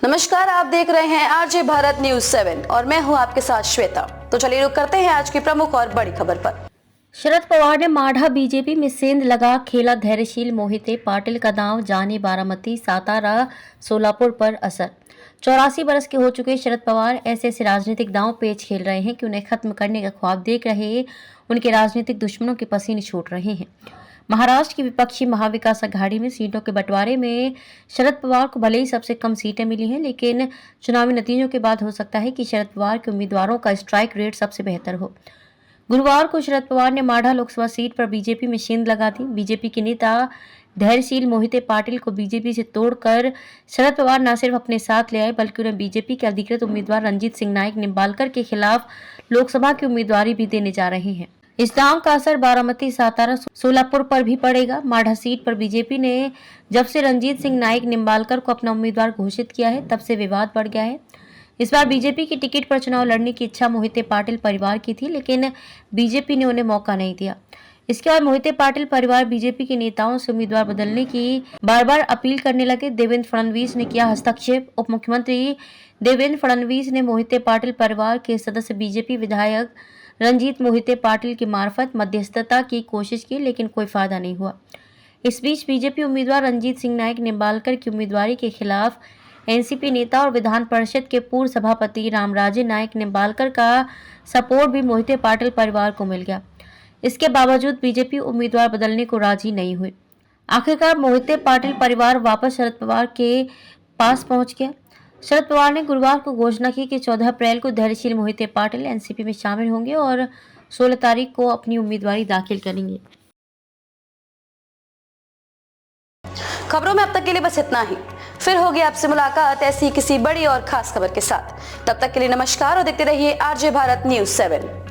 नमस्कार, आप देख रहे हैं आरजे भारत न्यूज 7 और मैं हूं आपके साथ श्वेता। तो चलिए रुक करते हैं आज की प्रमुख और बड़ी खबर पर। शरद पवार ने माढ़ा बीजेपी में सेंध लगा खेला धैर्यशील मोहिते पाटिल का दांव, जाने बारामती सातारा सोलापुर पर असर। 84 बरस के हो चुके शरद पवार ऐसे राजनीतिक दांव पेच खेल रहे हैं कि उन्हें खत्म करने का ख्वाब देख रहे उनके राजनीतिक दुश्मनों के पसीने छूट रहे हैं। महाराष्ट्र की विपक्षी महाविकास अघाड़ी में सीटों के बंटवारे में शरद पवार को भले ही सबसे कम सीटें मिली हैं, लेकिन चुनावी नतीजों के बाद हो सकता है कि शरद पवार के उम्मीदवारों का स्ट्राइक रेट सबसे बेहतर हो। गुरुवार को शरद पवार ने माढ़ा लोकसभा सीट पर बीजेपी में सेंध लगा दी। बीजेपी के नेता धैर्यशील मोहिते पाटिल को बीजेपी से तोड़कर शरद पवार न सिर्फ अपने साथ ले आए, बल्कि उन्हें बीजेपी के अधिकृत उम्मीदवार रंजीत सिंह नाइक निम्बालकर के खिलाफ लोकसभा की उम्मीदवारी भी देने जा रहे हैं। इस दांव का असर बारामती सातारा सोलापुर पर भी पड़ेगा। माढ़ा सीट पर बीजेपी ने जब से रंजीत सिंह नाइक निम्बालकर को अपना उम्मीदवार घोषित किया है, तब से विवाद बढ़ गया है। इस बार बीजेपी की टिकट पर चुनाव लड़ने की इच्छा मोहिते पाटिल परिवार की थी, लेकिन बीजेपी ने उन्हें मौका नहीं दिया। इसके बाद मोहिते पाटिल परिवार बीजेपी के नेताओं से उम्मीदवार बदलने की बार बार अपील करने लगे। देवेंद्र फडणवीस ने किया हस्तक्षेप। उप मुख्यमंत्री देवेंद्र फडणवीस ने मोहिते पाटिल परिवार के सदस्य बीजेपी विधायक रंजीत मोहिते पाटिल की मार्फत मध्यस्थता की कोशिश की, लेकिन कोई फायदा नहीं हुआ। इस बीच बीजेपी उम्मीदवार रंजीत सिंह नाइक निम्बालकर की उम्मीदवारी के खिलाफ एनसीपी नेता और विधान परिषद के पूर्व सभापति रामराजे नाइक निम्बालकर का सपोर्ट भी मोहिते पाटिल परिवार को मिल गया। इसके बावजूद बीजेपी उम्मीदवार बदलने को राजी नहीं हुई। आखिरकार मोहिते पाटिल परिवार वापस शरद पवार के पास पहुंच गया। शरद पवार ने गुरुवार को घोषणा की कि 14 अप्रैल को धैर्यशील मोहिते पाटिल एनसीपी में शामिल होंगे और 16 तारीख को अपनी उम्मीदवारी दाखिल करेंगे। खबरों में अब तक के लिए बस इतना ही। फिर होगी आपसे मुलाकात ऐसी किसी बड़ी और खास खबर के साथ। तब तक के लिए नमस्कार और देखते रहिए आरजे भारत न्यूज 7।